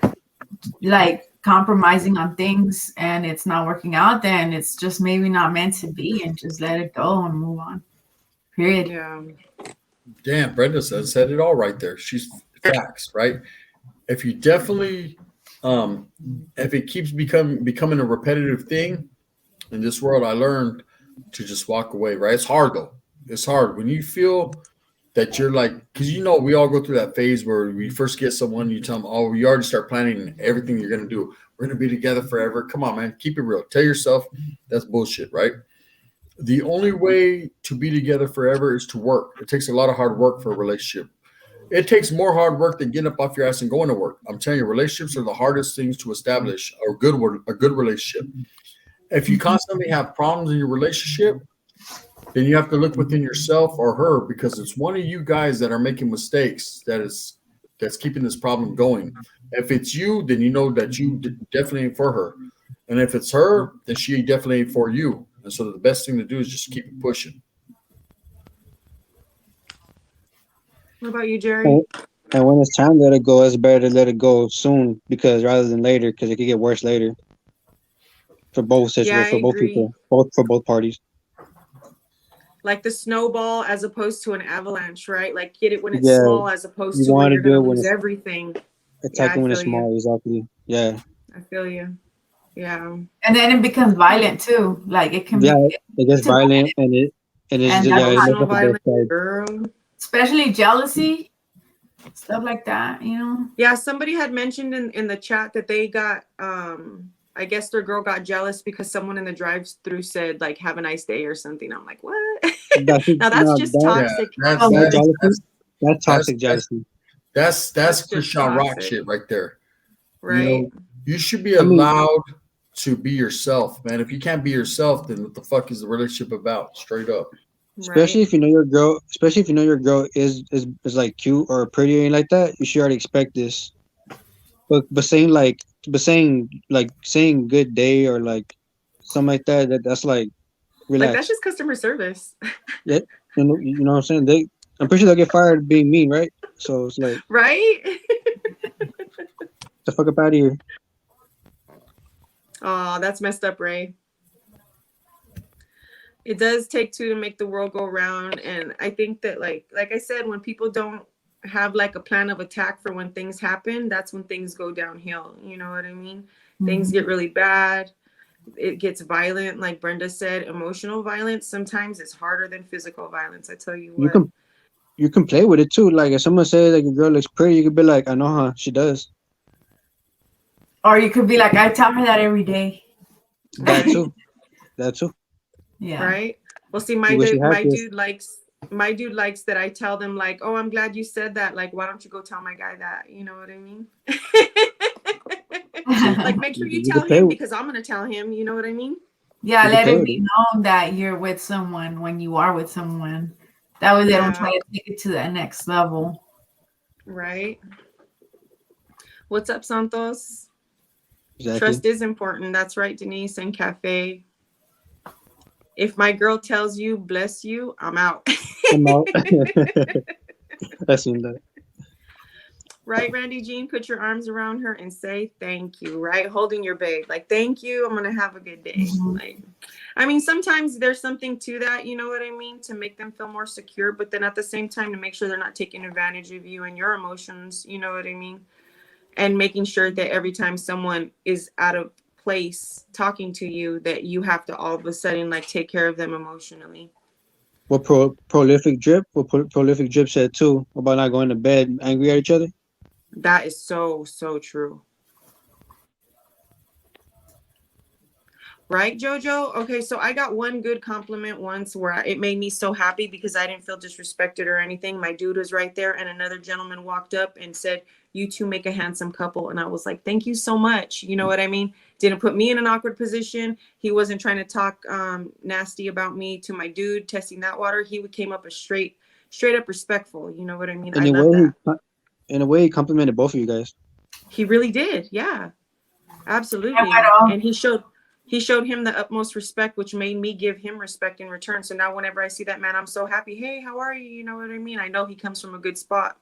like compromising on things and it's not working out, then it's just maybe not meant to be and just let it go and move on. Period. Yeah. Damn, Brenda said it all right there. She's facts, right? If you definitely, if it keeps becoming a repetitive thing in this world, I learned to just walk away, right? It's hard though. It's hard when you feel that you're like, because we all go through that phase where we first get someone, you tell them, oh, you already start planning everything you're going to do. We're going to be together forever. Come on, man. Keep it real. Tell yourself that's bullshit, right? The only way to be together forever is to work. It takes a lot of hard work for a relationship. It takes more hard work than getting up off your ass and going to work. I'm telling you, relationships are the hardest things to establish, a good relationship. If you constantly have problems in your relationship, then you have to look within yourself or her, because it's one of you guys that are making mistakes that's keeping this problem going. If it's you, then you know that you definitely ain't for her. And if it's her, then she definitely ain't for you. And so the best thing to do is just keep it pushing. What about you, Jerry? And when it's time to let it go, it's better to let it go soon rather than later, because it could get worse later. For both situations, for both people, for both parties. Like the snowball as opposed to an avalanche, right? Like get it when it's small as opposed to when you're going to lose everything. Attacking when it's small, exactly. Yeah. I feel you. Yeah. And then it becomes violent too. Like it can. Yeah, it gets violent and it's violent, girl. Especially jealousy, stuff like that. Yeah. Somebody had mentioned in the chat that they got. I guess their girl got jealous because someone in the drive-through said like "Have a nice day" or something. I'm like, what? Now that's just toxic. That's toxic jealousy. That's Christian Rock shit right there. Right. You should be allowed to be yourself, man. If you can't be yourself, then what the fuck is the relationship about? Straight up. Especially if you know your girl. Especially if you know your girl is like cute or pretty or anything like that. You should already expect this. But saying good day or like something like that's like relax. Like that's just customer service. Yeah, you know what I'm saying? I'm pretty sure they'll get fired being mean, right? So it's like right. The fuck up out of here. Oh, that's messed up, Ray. It does take two to make the world go round, and I think that like I said, when people don't have like a plan of attack for when things happen, that's when things go downhill. You know what I mean? Mm-hmm. Things get really bad. It gets violent. Like Brenda said, emotional violence sometimes is harder than physical violence. I tell you what. You can play with it too. Like if someone says like a girl looks pretty, you could be like, I know her, she does. Or you could be like, I tell her that every day. That too. That too. Yeah. Right. Well, see, You wish you had this. my dude likes that I tell them like, oh, I'm glad you said that. Like, why don't you go tell my guy that? You know what I mean? Like, make sure you tell him because I'm gonna tell him. You know what I mean? Yeah, You let can it play be with known that you're with someone when you are with someone. That way they don't try to take it to that next level. Right. What's up, Santos? Exactly. Trust is important. That's right, Denise and Cafe. If my girl tells you, bless you, I'm out. I'm out. I seen that. Right, Randy Jean, put your arms around her and say thank you, right? Holding your babe. Like, thank you. I'm gonna have a good day. Mhm. Like, I mean, sometimes there's something to that, you know what I mean, to make them feel more secure, but then at the same time to make sure they're not taking advantage of you and your emotions, you know what I mean? And making sure that every time someone is out of place talking to you, that you have to all of a sudden like take care of them emotionally. What prolific drip? What prolific drip said too about not going to bed angry at each other. That is so, so true. Right, Jojo? Okay, so I got one good compliment once where it made me so happy because I didn't feel disrespected or anything. My dude was right there, and another gentleman walked up and said, "You two make a handsome couple." And I was like, "Thank you so much." You know what I mean? Didn't put me in an awkward position. He wasn't trying to talk nasty about me to my dude testing that water. He came up as straight up respectful. You know what I mean? I love that. In a way, he complimented both of you guys. He really did. Yeah, absolutely. And he showed him the utmost respect, which made me give him respect in return. So now whenever I see that man, I'm so happy. Hey, how are you? You know what I mean? I know he comes from a good spot.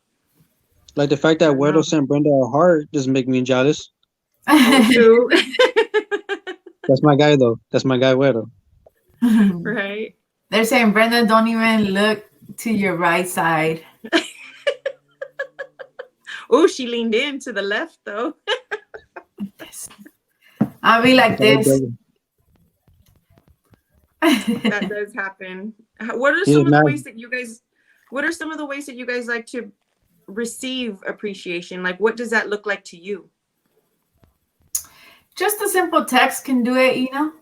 Like the fact that Wedo sent Brenda a heart doesn't make me jealous. Oh, too. That's my guy, though. That's my guy, Wedo. Right. They're saying, Brenda, don't even look to your right side. Oh, she leaned in to the left, though. I'll be like this. That does happen. What are some of the ways that you guys? What are some of the ways that you guys like to receive appreciation? Like, what does that look like to you? Just a simple text can do it, you know.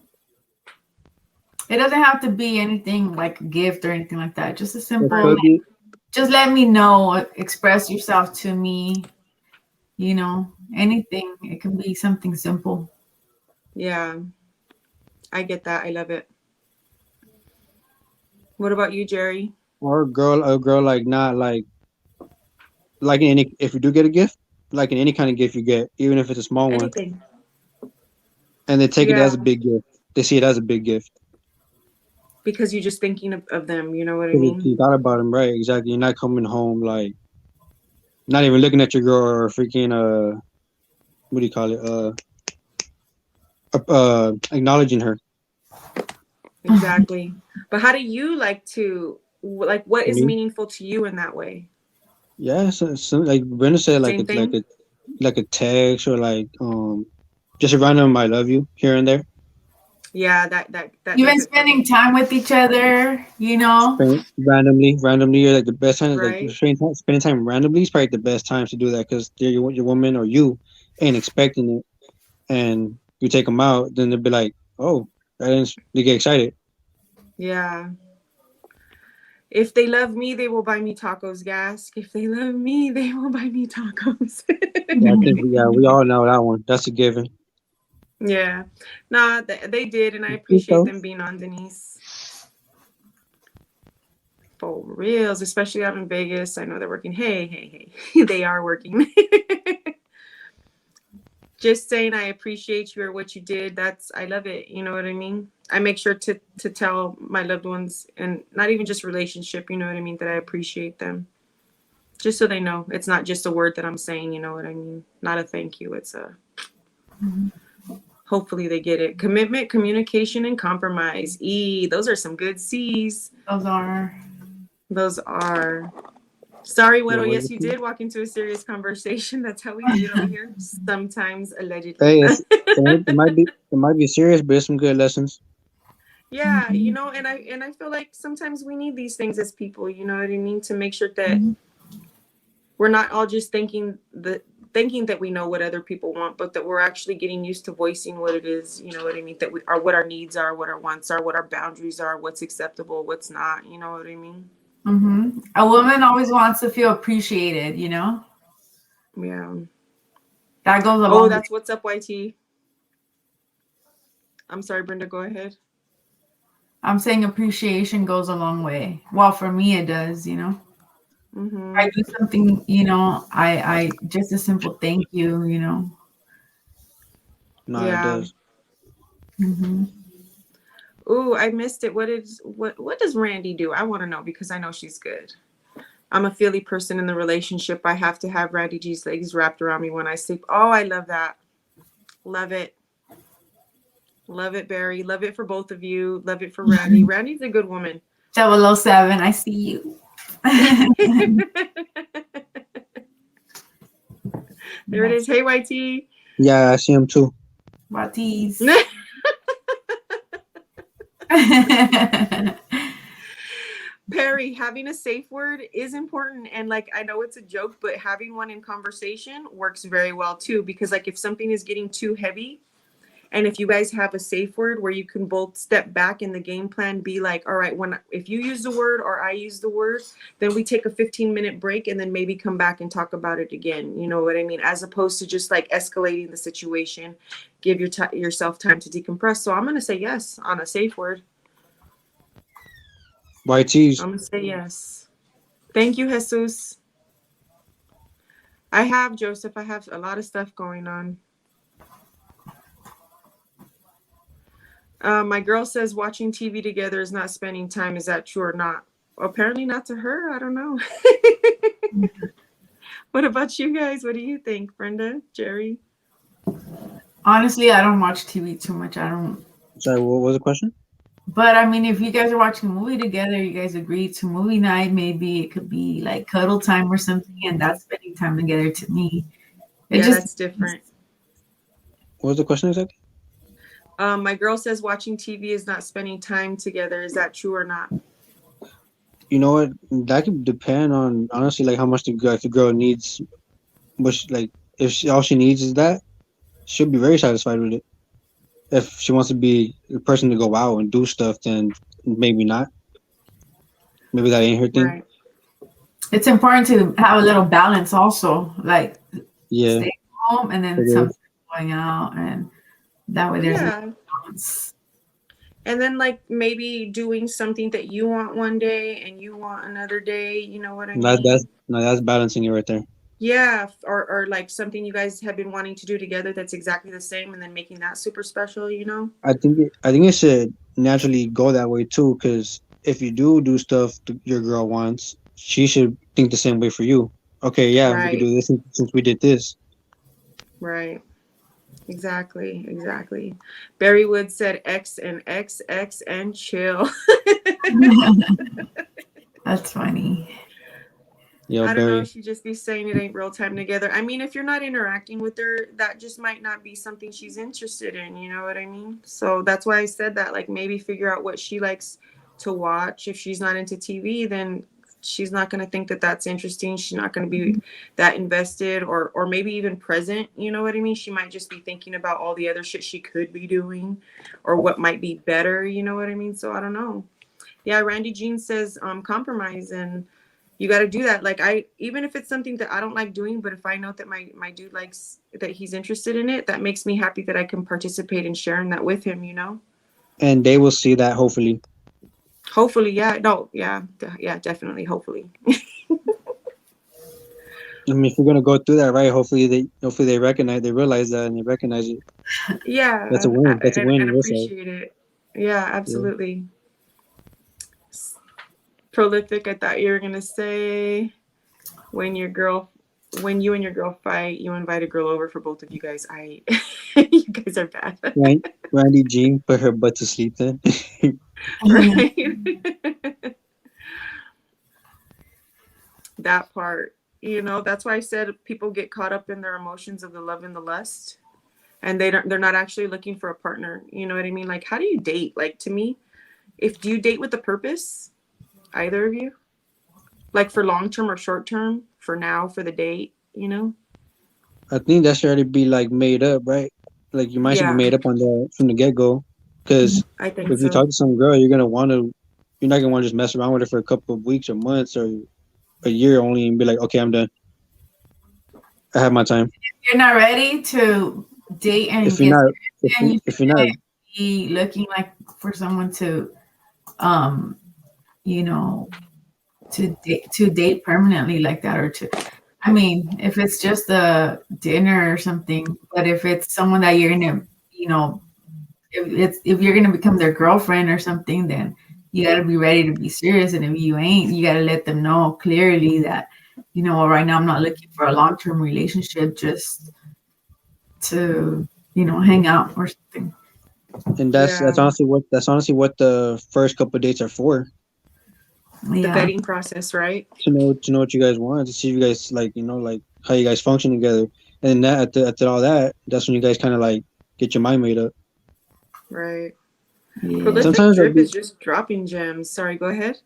It doesn't have to be anything like a gift or anything like that. Just a simple, just let me know, express yourself to me, you know, anything. It can be something simple. Yeah, I get that. I love it. What about you, Jerry? Or a girl like not like in any, if you do get a gift, like in any kind of gift you get, even if it's a small one, and they take it as a big gift. They see it as a big gift. Because you're just thinking of them, you know what I mean? You thought about them, right? Exactly. You're not coming home like, not even looking at your girl or freaking what do you call it? Acknowledging her. Exactly. But how do you like to what is meaningful to you in that way? Yeah, so like Brenda said, like a text or like just a random "I love you" here and there. Yeah, that even spending time with each other, you know. Randomly, or like the best time is like spending time randomly is probably the best time to do that because your woman or you ain't expecting it, and you take them out, then they'll be like, "Oh, they get excited." Yeah. If they love me, they will buy me tacos, gas. If they love me, they will buy me tacos. Yeah, I think we all know that one. That's a given. Yeah. Nah, they did, and I appreciate them being on, Denise. For reals, especially out in Vegas. I know they're working. Hey. They are working. Just saying I appreciate you or what you did. I love it. You know what I mean? I make sure to tell my loved ones, and not even just relationship, you know what I mean, that I appreciate them. Just so they know. It's not just a word that I'm saying, you know what I mean? Not a thank you. It's a hopefully they get it. Commitment, communication, and compromise. Those are some good C's. Those are. Sorry, Weddle. Yes, you did walk into a serious conversation. That's how we do it over here. Sometimes, allegedly. Hey, it might be serious, but it's some good lessons. Yeah, you know, and I feel like sometimes we need these things as people. You know what I mean? To make sure that we're not all just thinking the thinking that we know what other people want, but that we're actually getting used to voicing what it is, you know what I mean, that we are, what our needs are, what our wants are, what our boundaries are, what's acceptable, what's not, you know what I mean? Mm-hmm. A woman always wants to feel appreciated, you know? Yeah. That goes along. Oh, that's what's up, YT. I'm sorry, Brenda, go ahead. I'm saying appreciation goes a long way. Well, for me, it does, you know? Mm-hmm. I do something, you know, I just a simple thank you, you know? No, it does. Mm-hmm. Ooh, I missed it. What does Randy do? I want to know because I know she's good. I'm a feely person in the relationship. I have to have Randy G's legs wrapped around me when I sleep. Oh, I love that. Love it. Love it, Barry. Love it for both of you. Love it for Randy. Randy's a good woman. 007, I see you. There it is. Hey, YT. Yeah, I see him too. Baptiste. Perry, having a safe word is important. And like, I know it's a joke, but having one in conversation works very well too. Because like if something is getting too heavy, and if you guys have a safe word where you can both step back in the game plan, be like, all right, if you use the word or I use the word, then we take a 15-minute break and then maybe come back and talk about it again. You know what I mean? As opposed to just like escalating the situation, give yourself time to decompress. So I'm going to say yes on a safe word. YT's. I'm going to say yes. Thank you, Jesus. I have, Joseph. I have a lot of stuff going on. My girl says watching TV together is not spending time. Is that true or not? Apparently not to her. I don't know. What about you guys? What do you think, Brenda, Jerry? Honestly, I don't watch TV too much. I don't. Sorry, what was the question? But I mean, if you guys are watching a movie together, you guys agree to movie night, maybe it could be like cuddle time or something, and that's spending time together to me. That's different. What was the question exactly? My girl says watching TV is not spending time together. Is that true or not? You know what? That could depend on honestly, like how much the girl needs. Like if all she needs is that, she'll be very satisfied with it. If she wants to be the person to go out and do stuff, then maybe not. Maybe that ain't her thing. Right. It's important to have a little balance also, like Yeah. stay home and then something going out, and that way there's a balance. And then like maybe doing something that you want one day and you want another day, you know what I mean? That's balancing it right there. Yeah, or like something you guys have been wanting to do together that's exactly the same, and then making that super special, you know? I think it should naturally go that way too, because if you do stuff your girl wants, she should think the same way for you. Okay, yeah, we could do this since we did this. Right. Exactly. Barry Wood said X and XX and chill. That's funny. Yeah, I don't know. She'd just be saying it ain't real time together. I mean, if you're not interacting with her, that just might not be something she's interested in. You know what I mean? So that's why I said that. Like, maybe figure out what she likes to watch. If she's not into TV, then she's not going to think that that's interesting. She's not going to be that invested or maybe even present. You know what I mean? She might just be thinking about all the other shit she could be doing or what might be better. You know what I mean? So I don't know. Yeah, Randy Jean says compromise, and you got to do that. Like even if it's something that I don't like doing, but if I know that my dude likes, that he's interested in it, that makes me happy that I can participate in sharing that with him, you know? And they will see that hopefully. Hopefully, yeah. No, yeah, definitely. Hopefully. I mean, if you're gonna go through that, right? Hopefully they realize that, and they recognize it. Yeah, That's a win. That's a win. And appreciate it. Yeah, absolutely. Yeah. Prolific. I thought you were gonna say when you and your girl fight, you invite a girl over for both of you guys. You guys are bad. Right? Randy Jean put her butt to sleep then. Right. That part, you know, that's why I said people get caught up in their emotions of the love and the lust, and they're not actually looking for a partner. You know what I mean? Like, how do you date? Like, to me, do you date with a purpose? Either of you? Like for long term or short term? For now, for the date, you know? I think that should already be like made up, right? Like your mind should be Yeah, made up on the from the get go. Because I think if you so. talk to some girl, you're gonna want to. You're not gonna want to just mess around with her for a couple of weeks or months or a year only and be like, okay, I'm done. I have my time. You're not ready to date and If you're get not, serious, then you if you're not, shouldn't be looking like for someone to, um, you know, to date permanently like that, or to. I mean, if it's just a dinner or something, but if it's someone that you're gonna, you know, if you're gonna become their girlfriend or something, then you got to be ready to be serious. And if you ain't, you got to let them know clearly that, right now I'm not looking for a long term relationship, just to, hang out or something. and Yeah, that's honestly what the first couple of dates are for. the Yeah, vetting process, right? To know what you guys want, to see if you guys like how you guys function together, and then that after all that, that's when you guys kind of like get your mind made up. Right. yeah. Prolific Sometimes that'll Drip be is just dropping gems. Sorry, go ahead.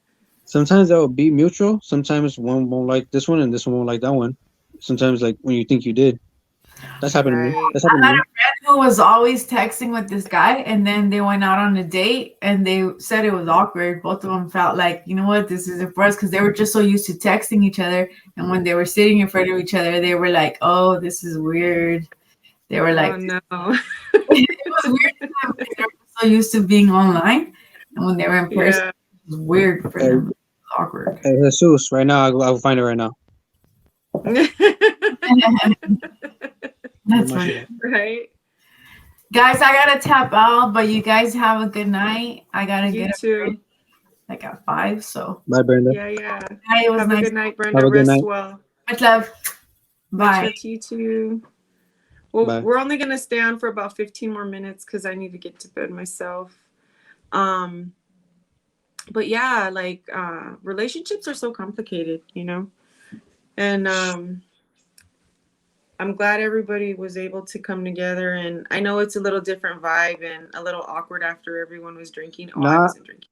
sometimes that will be mutual. Sometimes one won't like this one and this one won't like that one. Sometimes like when you think you did, that's happened to me. Right. That's happened to me. Who was always texting with this guy, and then they went out on a date, and they said it was awkward. Both of them felt like, you know what, this isn't for us, because they were just so used to texting each other, and when they were sitting in front of each other, they were like, "Oh, this is weird." They were Oh like, no. it was weird to them because they were so used to being online, and when they were in person, Yeah. it was weird for Hey, them. It was awkward. hey Jesus, right now I'll find it right now. Where That's my shit funny. at? Right. Guys, I gotta tap out, but you guys have a good night. I gotta You get up too. like at 5. So Bye, Brenda. Yeah, yeah. hi, it was Have a nice. good night, Have Brenda. a good Rest night. well. Much love. Much Bye. love to you too. Well, Bye. we're only gonna stay on for about 15 more minutes because I need to get to bed myself. Um, but yeah, like relationships are so complicated, And I'm glad everybody was able to come together, and I know it's a little different vibe and a little awkward after everyone was drinking. Oh, I Nah, wasn't drinking.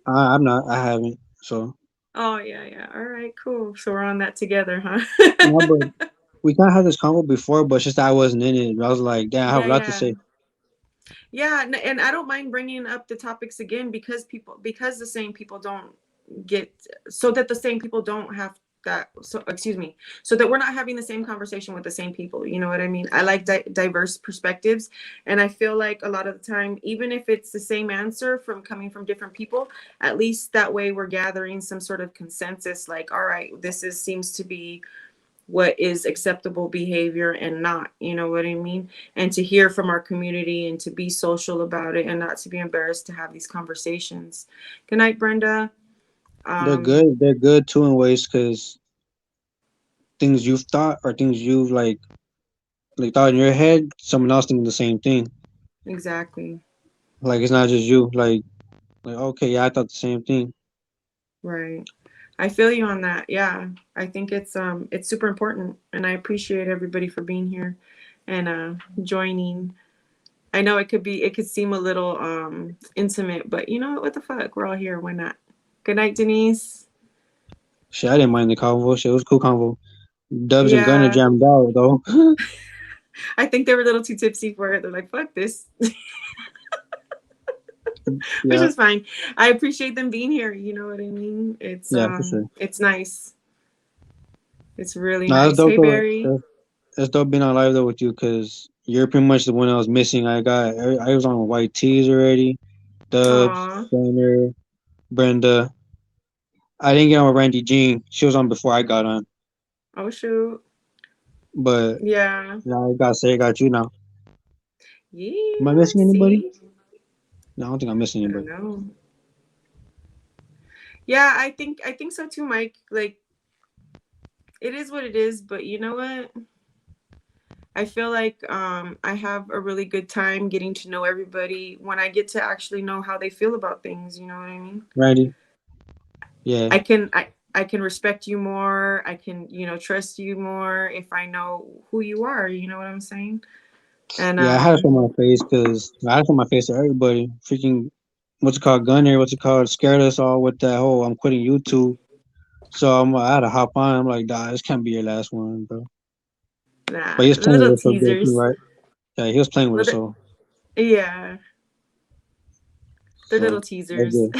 I'm not. I haven't. So Oh yeah, yeah. All right, cool. So we're on that together, huh? no, but we kind of had this convo before, but it's just that I wasn't in it. I was like, damn, I have Yeah, a lot to yeah. say. Yeah, and I don't mind bringing up the topics again because the same people don't get so that the same people don't have that so excuse me so that we're not having the same conversation with the same people, you know what I mean? I like diverse perspectives, and I feel like a lot of the time, even if it's the same answer from coming from different people, at least that way we're gathering some sort of consensus, like, all right, seems to be what is acceptable behavior and not, you know what I mean? And to hear from our community and to be social about it and not to be embarrassed to have these conversations. Good night, Brenda. They're Um, good. They're good too in ways because things you've thought or things you've like thought in your head, someone else thinking the same thing. exactly. Like it's not just you. Like okay, yeah, I thought the same thing. Right. I feel you on that. Yeah. I think it's super important, and I appreciate everybody for being here and joining. I know it could seem a little intimate, but you know what the fuck? We're all here. Why not? Good night, Denise. Shit, I didn't mind the convo. Shit, it was a cool convo. Dubs and Gunner Yeah. jammed out though. I think they were a little too tipsy for it. They're like, fuck this. Which Yeah, is fine. I appreciate them being here. You know what I mean? yeah, for sure. It's nice. It's really No, that's nice. dope Hey though. Barry. That's dope being on live though with you because you're pretty much the one I was missing. I was on white tees already. Dubs, Aw. Gunner, Brenda. I didn't get on with Randy Jean. She was on before I got on. Oh shoot. But Yeah. I got say I got you now. Am I Yeah. missing anybody? See? No, I don't think I'm missing I don't anybody. know. Yeah, I think so too, Mike. Like it is what it is, but you know what? I feel like I have a really good time getting to know everybody when I get to actually know how they feel about things, you know what I mean? Randy? Yeah. I can respect you more. I can, trust you more if I know who you are, you know what I'm saying? And Yeah, I had it on my face because I had it on my face to everybody. Freaking, what's it called? Gunner, what's it called? Scared us all with that whole I'm quitting YouTube. So I had to hop on. I'm like, nah, this can't be your last one, bro. Nah, But he was playing little with it so good too, teasers. right? Yeah, he was playing with it, so Yeah. They're little that's teasers. good.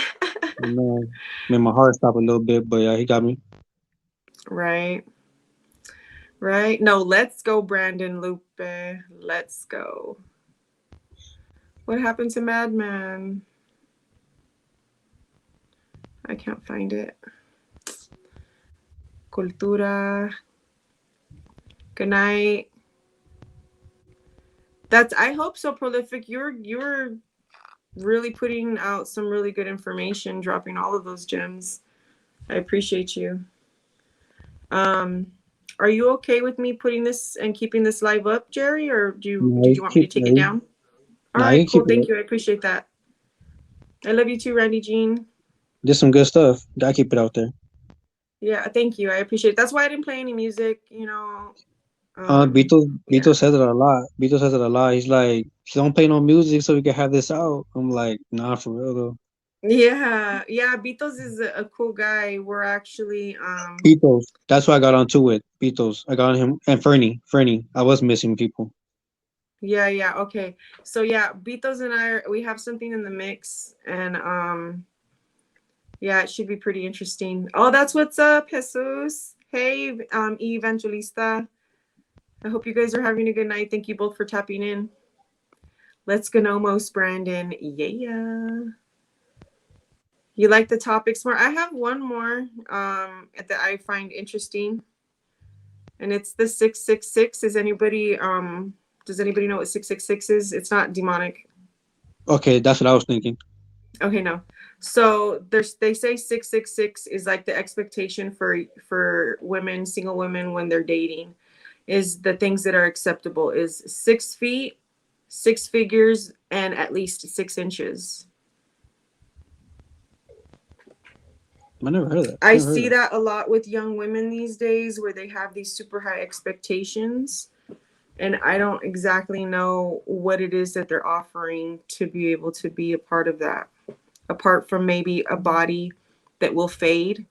Man, made my heart stop a little bit, but yeah, he got me. Right. Right. No, let's go, Brandon Lupe. Let's go. What happened to Madman? I can't find it. Cultura. Good night. I hope so, Prolific. You're really putting out some really good information, dropping all of those gems. I appreciate you. Are you okay with me putting this and keeping this live up, Jerry, or did you want me to take it down? All right, you cool. keep it Thank up. you. I appreciate that. I love you too, Randy Jean. Did some good stuff. Gotta keep it out there. Yeah, thank you. I appreciate it. That's why I didn't play any music, you know. Bito Yeah. says it a lot. Bito says it a lot. He's like, don't play no music so we can have this out. I'm like, nah, for real though. Yeah, yeah. Bitos is a cool guy. We're actually Bitos. That's what I got onto with Bitos. I got on him and Fernie. I was missing people. yeah, okay. So yeah, Bitos and we have something in the mix, and yeah, it should be pretty interesting. Oh, that's what's up, Jesus. Hey, Evangelista. I hope you guys are having a good night. Thank you both for tapping in. Let's Gnomos, Brandon. Yeah. You like the topics more? I have one more that I find interesting. And it's the 666. Does anybody know what 666 is? It's not demonic. Okay, that's what I was thinking. Okay, no. So they say 666 is like the expectation for women, single women when they're dating, is the things that are acceptable is 6 feet, 6 figures, and at least 6 inches. I never heard of that. I see that a lot with young women these days where they have these super high expectations, and I don't exactly know what it is that they're offering to be able to be a part of that, apart from maybe a body that will fade,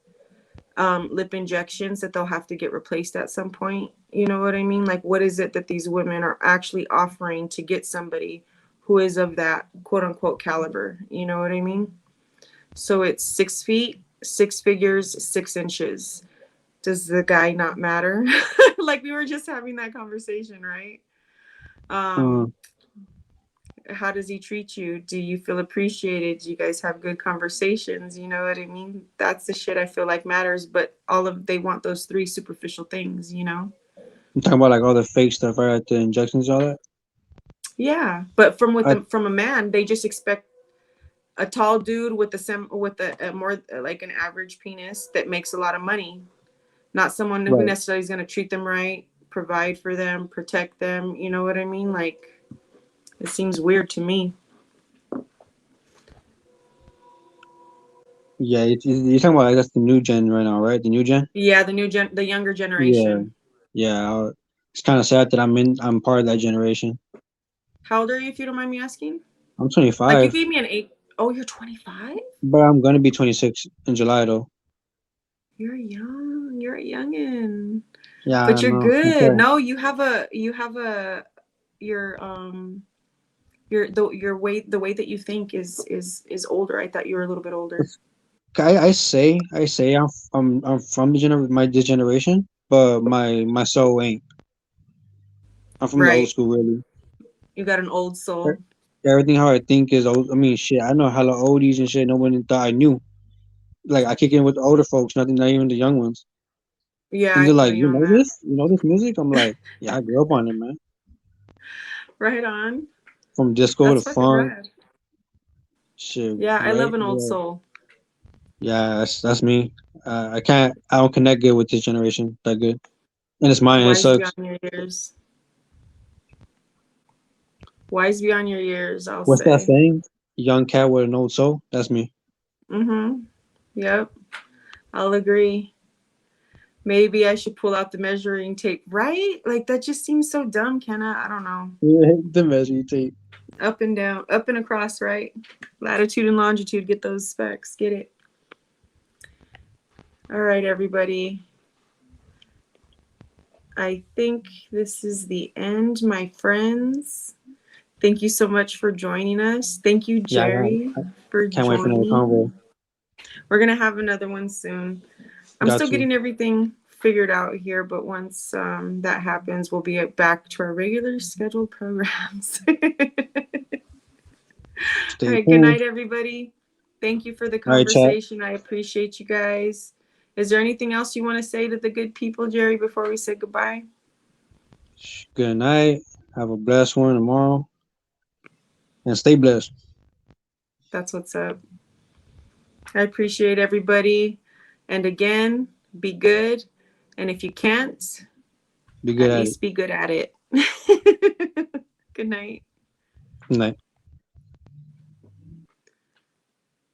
lip injections that they'll have to get replaced at some point. You know what I mean? Like, what is it that these women are actually offering to get somebody who is of that quote unquote caliber? You know what I mean? So it's 6 feet, 6 figures, 6 inches. Does the guy not matter? Like, we were just having that conversation, right? How does he treat you? Do you feel appreciated? Do you guys have good conversations? You know what I mean? That's the shit I feel like matters. But they want those 3 superficial things, you know? I'm talking about like all the fake stuff, right? The injections, all that. Yeah, but from a man, they just expect a tall dude with a more like an average penis that makes a lot of money, not someone who necessarily is going to treat them right, provide for them, protect them. You know what I mean? Like, it seems weird to me. Yeah, you're talking about like that's the new gen right now, right? The new gen. Yeah, the younger generation. Yeah. It's kind of sad that I'm part of that generation. How old are you, if you don't mind me asking? I'm 25. Like, you gave me an 8. Oh, you're 25? But I'm gonna be 26 in July though. You're young. You're a youngin. Yeah, But I you're know. good. Okay. No, your the way that you think is older. I thought you were a little bit older. I say I'm from this generation, but my soul ain't. I'm from the old Right. school, really. You got an old soul. Everything how I think is old. I mean, shit. I know hella oldies and shit. No one thought I knew. Like I kick in with the older folks, not even the young ones. Yeah, And I they're feel like, you you on know that. this? You know this music? I'm like, yeah, I grew up on it, man. Right on. From disco to That's fucking funk, rad. shit. Yeah, I Right? love an old Yeah, soul. yeah. That's me. I can't. I don't connect good with this generation that good, and it's mine. And it Wise sucks. beyond your years. Wise beyond your years, I'll What's that say. saying? Young cat with an old soul. That's me. Mm-hmm. Yep. I'll agree. Maybe I should pull out the measuring tape, right? Like, that just seems so dumb, Kenna. I don't know. The measuring tape. Up and down, up and across, right? Latitude and longitude, get those specs. Get it. All right, everybody. I think this is the end, my friends. Thank you so much for joining us. Thank you, Jerry, for can't wait for another convo. We're going to have another one soon. I'm still getting everything figured out here, but once that happens, we'll be back to our regular scheduled programs. All right, good night, everybody. Thank you for the conversation. I appreciate you guys. Is there anything else you want to say to the good people, Jerry, before we say goodbye? Good night. Have a blessed one tomorrow. And stay blessed. That's what's up. I appreciate everybody. And again, be good. And if you can't, be good at least be good at it. Good night. Good night.